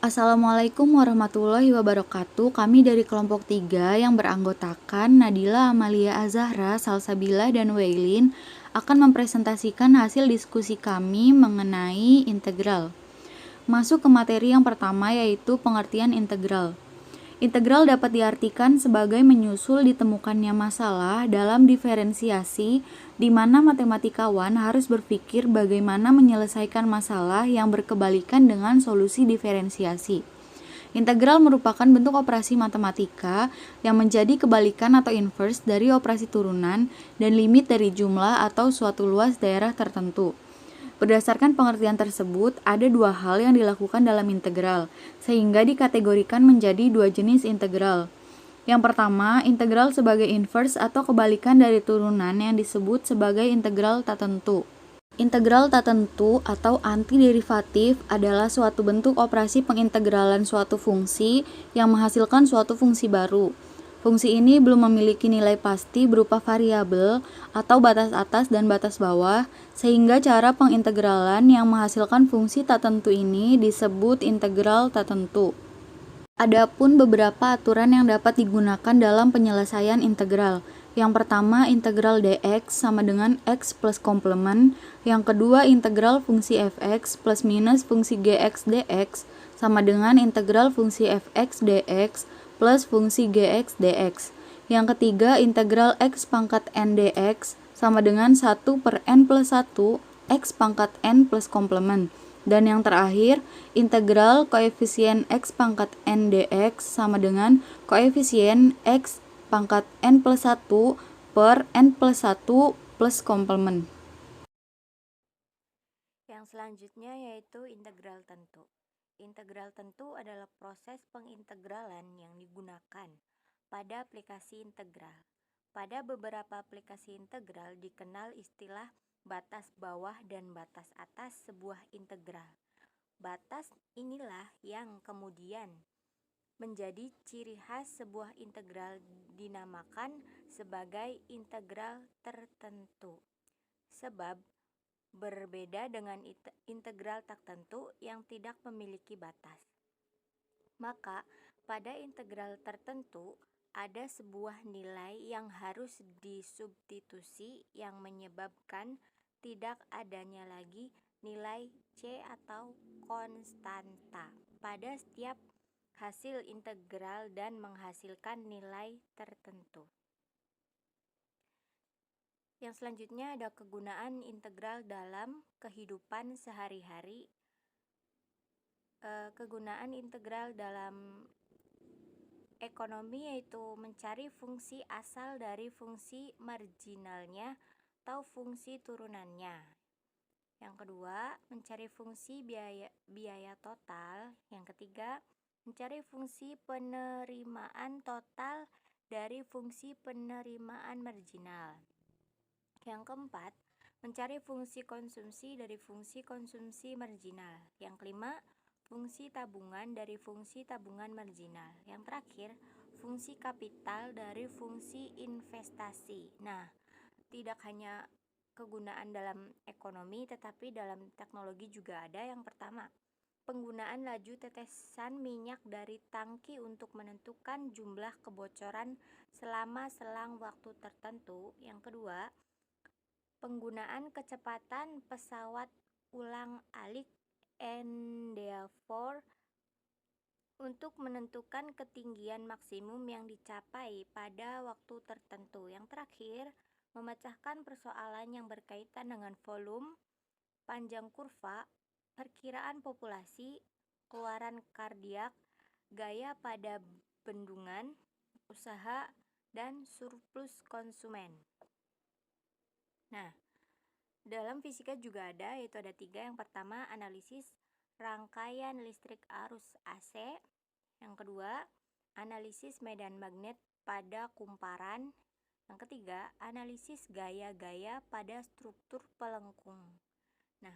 Assalamualaikum warahmatullahi wabarakatuh. Kami dari kelompok 3 yang beranggotakan Nadila, Amalia Azahra, Salsabila, dan Wailin akan mempresentasikan hasil diskusi kami mengenai integral. Masuk ke materi yang pertama, yaitu pengertian integral. Integral dapat diartikan sebagai menyusul ditemukannya masalah dalam diferensiasi, di mana matematikawan harus berpikir bagaimana menyelesaikan masalah yang berkebalikan dengan solusi diferensiasi. Integral merupakan bentuk operasi matematika yang menjadi kebalikan atau inverse dari operasi turunan dan limit dari jumlah atau suatu luas daerah tertentu. Berdasarkan pengertian tersebut, ada dua hal yang dilakukan dalam integral, sehingga dikategorikan menjadi dua jenis integral. Yang pertama, integral sebagai inverse atau kebalikan dari turunan yang disebut sebagai integral tak tentu. Integral tak tentu atau antiderivatif adalah suatu bentuk operasi pengintegralan suatu fungsi yang menghasilkan suatu fungsi baru. Fungsi ini belum memiliki nilai pasti berupa variabel atau batas atas dan batas bawah, sehingga cara pengintegralan yang menghasilkan fungsi tak tentu ini disebut integral tak tentu. Adapun beberapa aturan yang dapat digunakan dalam penyelesaian integral. Yang pertama, integral dx sama dengan x plus komplement. Yang kedua, integral fungsi fx plus minus fungsi gx dx sama dengan integral fungsi fx dx plus fungsi gx dx. Yang ketiga, integral x pangkat n dx sama dengan 1 per n plus 1 x pangkat n plus komplement. Dan yang terakhir, integral koefisien x pangkat n dx sama dengan koefisien x pangkat n plus 1 per n plus 1 plus komplement. Yang selanjutnya yaitu integral tentu. Integral tentu adalah proses pengintegralan yang digunakan pada aplikasi integral. Pada beberapa aplikasi integral dikenal istilah batas bawah dan batas atas sebuah integral. Batas inilah yang kemudian menjadi ciri khas sebuah integral dinamakan sebagai integral tertentu. Sebab berbeda dengan integral tak tentu yang tidak memiliki batas. Maka, pada integral tertentu ada sebuah nilai yang harus disubstitusi yang menyebabkan tidak adanya lagi nilai C atau konstanta pada setiap hasil integral dan menghasilkan nilai tertentu. Yang selanjutnya ada kegunaan integral dalam kehidupan sehari-hari. Kegunaan integral dalam ekonomi yaitu mencari fungsi asal dari fungsi marginalnya atau fungsi turunannya. Yang kedua, mencari fungsi biaya total. Yang ketiga, mencari fungsi penerimaan total dari fungsi penerimaan marginal. Yang keempat, mencari fungsi konsumsi dari fungsi konsumsi marginal. Yang kelima, fungsi tabungan dari fungsi tabungan marginal. Yang terakhir, fungsi kapital dari fungsi investasi. Nah, tidak hanya kegunaan dalam ekonomi, tetapi dalam teknologi juga ada. Yang pertama, penggunaan laju tetesan minyak dari tangki untuk menentukan jumlah kebocoran selama selang waktu tertentu. Yang kedua, penggunaan kecepatan pesawat ulang-alik Endeavour untuk menentukan ketinggian maksimum yang dicapai pada waktu tertentu. Yang terakhir, memecahkan persoalan yang berkaitan dengan volume, panjang kurva, perkiraan populasi, keluaran kardiak, gaya pada bendungan, usaha, dan surplus konsumen. Nah, dalam fisika juga ada, yaitu ada 3. Yang pertama, analisis rangkaian listrik arus AC. Yang kedua, analisis medan magnet pada kumparan. Yang ketiga, analisis gaya-gaya pada struktur pelengkung. Nah,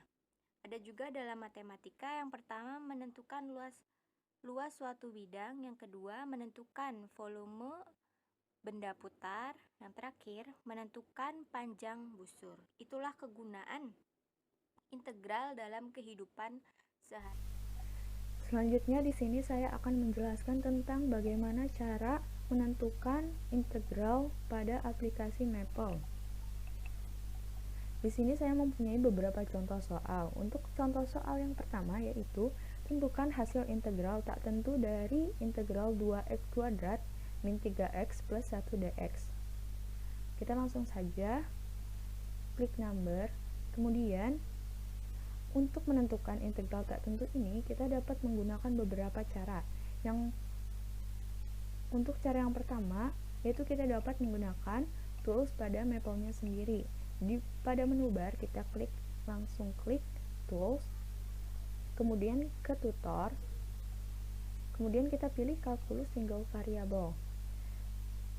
ada juga dalam matematika. Yang pertama, menentukan luas suatu bidang. Yang kedua, menentukan volume benda putar. Yang terakhir, menentukan panjang busur. Itulah kegunaan integral dalam kehidupan sehari. Selanjutnya di sini saya akan menjelaskan tentang bagaimana cara menentukan integral pada aplikasi Maple. Di sini saya mempunyai beberapa contoh soal. Untuk contoh soal yang pertama yaitu tentukan hasil integral tak tentu dari integral 2x kuadrat min 3x plus 1 dx. Kita langsung saja klik number. Kemudian untuk menentukan integral tak tentu ini kita dapat menggunakan beberapa cara. Untuk cara yang pertama yaitu kita dapat menggunakan tools pada Maple-nya sendiri. Pada menu bar kita langsung klik tools, kemudian ke tutor, kemudian kita pilih calculus single variable.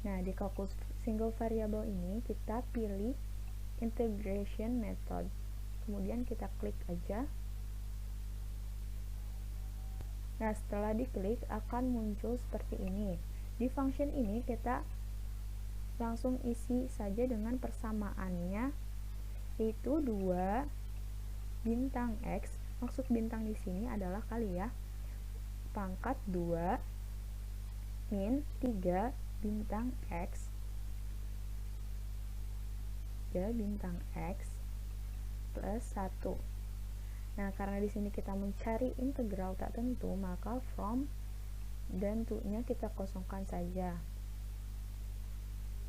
Nah, di calculus single variable ini kita pilih integration method, kemudian kita klik aja. Nah, setelah diklik akan muncul seperti ini. Di function ini kita langsung isi saja dengan persamaannya, yaitu 2 bintang X. Maksud bintang di sini adalah kali ya, pangkat 2 min 3 bintang X 3 bintang X plus 1. Nah, karena di sini kita mencari integral tak tentu, maka from dan to-nya kita kosongkan saja.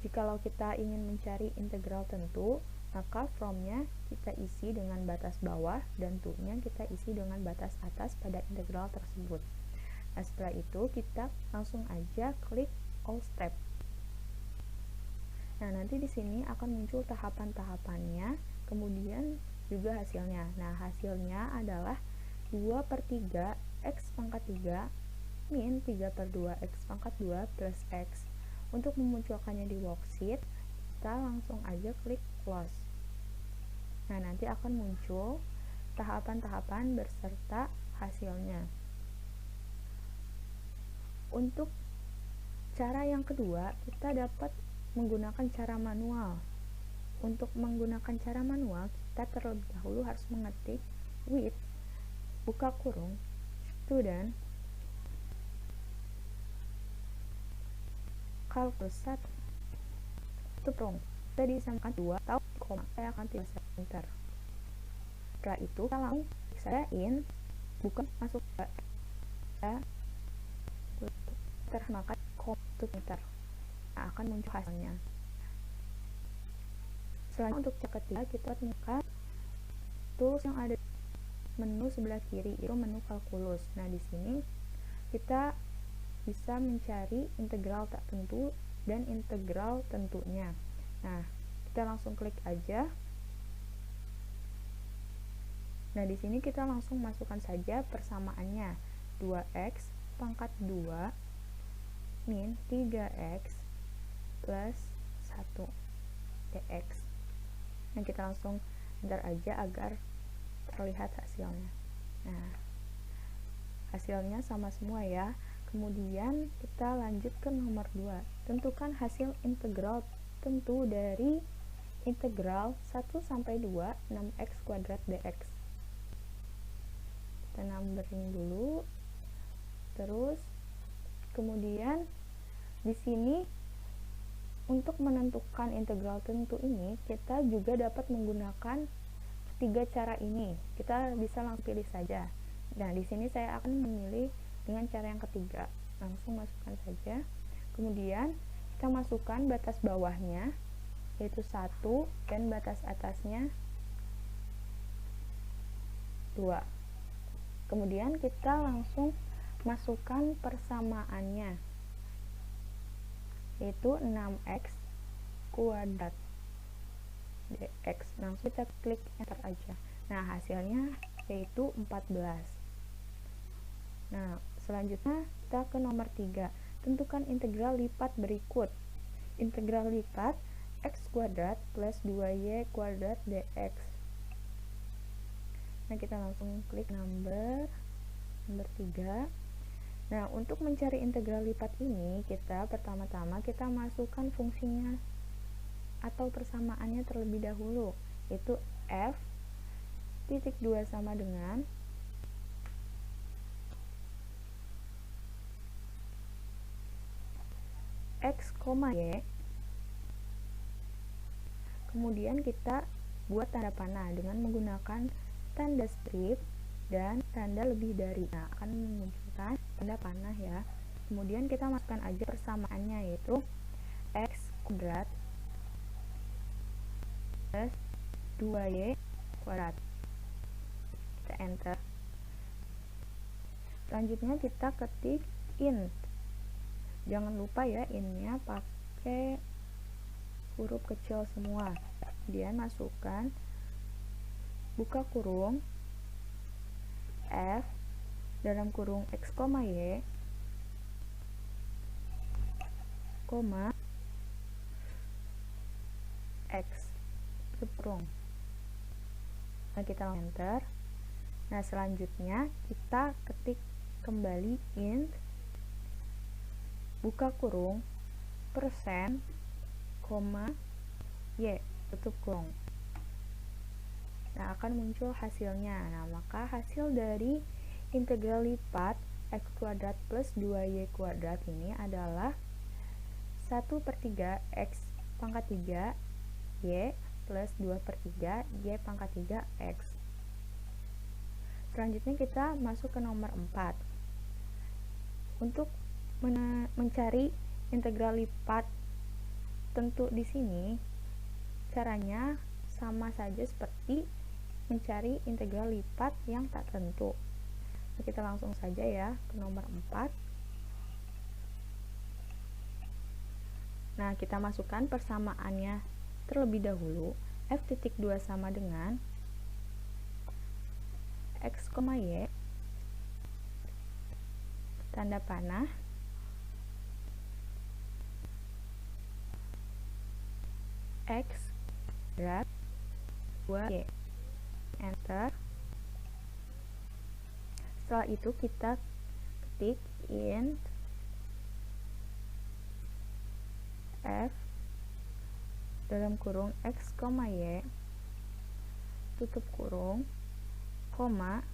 Jikalau kita ingin mencari integral tentu, maka from-nya kita isi dengan batas bawah dan to-nya kita isi dengan batas atas pada integral tersebut. Nah, setelah itu kita langsung aja klik all step. Nah, nanti di sini akan muncul tahapan-tahapannya, kemudian juga hasilnya. Nah, hasilnya adalah 2/3 X pangkat 3 min 3/2 X pangkat 2 plus X. Untuk memunculkannya di worksheet, kita langsung aja klik close. Nah, nanti akan muncul tahapan-tahapan berserta hasilnya. Untuk cara yang kedua, kita dapat menggunakan cara manual. Untuk menggunakan cara manual, kita terlebih dahulu harus mengetik with buka kurung student calculus 1 itu prong. Kita disamakan 2 atau koma. Saya akan pilih enter. Setelah itu kita langsung saya in bukan masuk ya termakan untuk enter. Nah, akan muncul hasilnya. Selanjutnya untuk cek ketiga kita buka tools yang ada menu sebelah kiri, itu menu kalkulus. Nah, di sini kita bisa mencari integral tak tentu dan integral tentunya. Nah, kita langsung klik aja. Nah, di sini kita langsung masukkan saja persamaannya. 2x pangkat 2 min 3x plus 1 dx. Nah, kita langsung enter aja agar terlihat hasilnya. Nah, hasilnya sama semua ya. Kemudian kita lanjut ke nomor 2. Tentukan hasil integral tentu dari integral 1 sampai 2 6x kuadrat dx. Kita numbering dulu. Terus kemudian di sini untuk menentukan integral tentu ini kita juga dapat menggunakan ketiga cara ini. Kita bisa langsung pilih saja. Nah, di sini saya akan memilih dengan cara yang ketiga. Langsung masukkan saja. Kemudian kita masukkan batas bawahnya yaitu 1 dan batas atasnya 2. Kemudian kita langsung masukkan persamaannya yaitu 6x kuadrat dx. Langsung kita klik enter aja. Nah, hasilnya yaitu 14. Nah, selanjutnya kita ke nomor 3. Tentukan integral lipat berikut. Integral lipat x kuadrat plus 2y kuadrat dx. Nah, kita langsung klik nomor 3. Nah, untuk mencari integral lipat ini, kita pertama-tama kita masukkan fungsinya atau persamaannya terlebih dahulu, yaitu f titik 2 sama dengan X, Y. Kemudian kita buat tanda panah dengan menggunakan tanda strip dan tanda lebih dari. Nah, akan memunculkan tanda panah ya. Kemudian kita masukkan aja persamaannya, yaitu X kuadrat plus 2Y kuadrat. Kita enter. Selanjutnya kita ketik int. Jangan lupa ya, int-nya pakai huruf kecil semua. Kemudian masukkan buka kurung F dalam kurung X, Y, koma X, tutup kurung. Nah, kita enter. Nah, selanjutnya kita ketik kembali int buka kurung persen, koma Y, tutup kurung. Nah, akan muncul hasilnya. Nah, maka hasil dari integral lipat X kuadrat plus 2Y kuadrat ini adalah 1/3 X pangkat 3 Y plus 2/3 Y pangkat 3 X. Selanjutnya kita masuk ke nomor 4. Untuk mencari integral lipat tentu di sini caranya sama saja seperti mencari integral lipat yang tak tentu. Nah, kita langsung saja ya ke nomor 4. Nah, kita masukkan persamaannya terlebih dahulu. F.2 sama dengan X, Y, tanda panah, X kuadrat 2Y. Enter. Setelah itu kita ketik int F dalam kurung X, Y, tutup kurung, koma.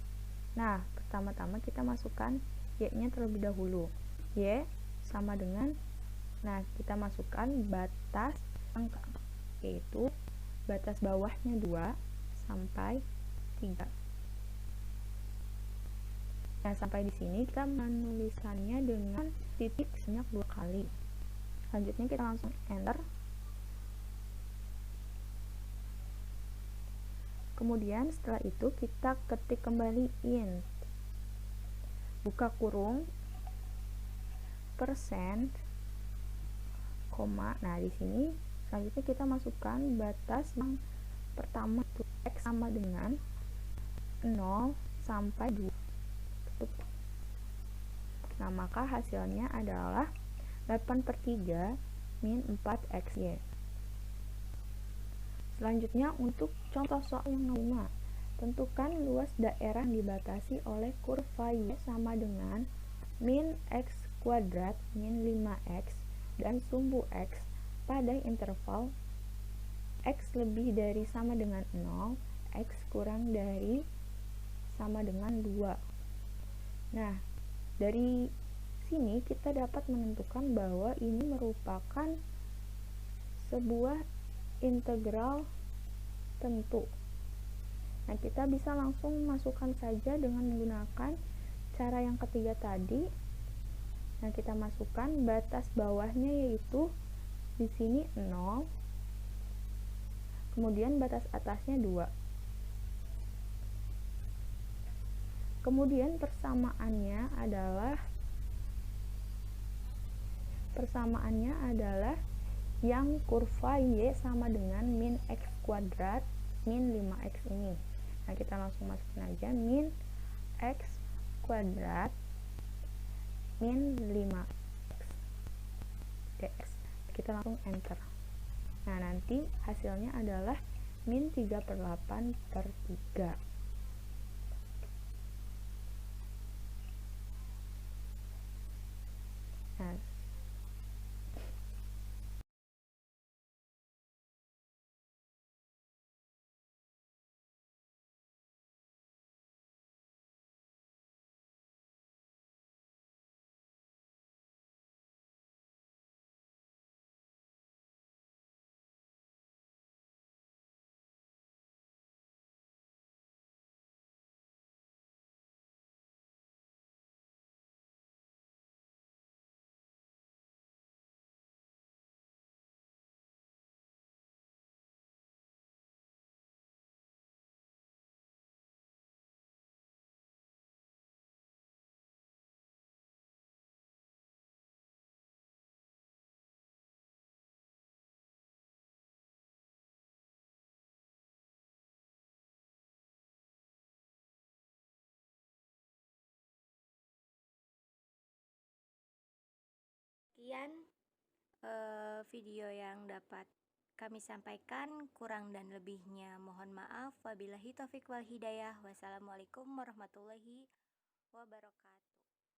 Nah, pertama-tama kita masukkan Y-nya terlebih dahulu. Y sama dengan, nah, kita masukkan batas angka, yaitu batas bawahnya 2 sampai 3. Nah, sampai di sini kita menulisannya dengan titik sebanyak 2 kali. Selanjutnya kita langsung enter. Kemudian setelah itu kita ketik kembali int buka kurung persen, koma. Nah, di sini selanjutnya kita masukkan batas yang pertama, X sama dengan 0 sampai 2. Nah, maka hasilnya adalah 8/3 min 4XY. Selanjutnya untuk contoh soal yang nomor 5, tentukan luas daerah yang dibatasi oleh kurva Y sama dengan min X kuadrat min 5X dan sumbu X pada interval X lebih dari sama dengan 0, X kurang dari sama dengan 2. Nah, dari sini kita dapat menentukan bahwa ini merupakan sebuah integral tentu. Nah, kita bisa langsung masukkan saja dengan menggunakan cara yang ketiga tadi. Nah, kita masukkan batas bawahnya, yaitu di sini 0, kemudian batas atasnya 2. Kemudian persamaannya adalah yang kurva Y sama dengan min X kuadrat min 5X ini. Nah, kita langsung masukin aja min X kuadrat min 5X dx. Kita langsung enter. Nah, nanti hasilnya adalah min 3/8/3. Nah, Sekian video yang dapat kami sampaikan, kurang dan lebihnya mohon maaf. Wabillahi taufik wal hidayah. Wassalamualaikum warahmatullahi wabarakatuh.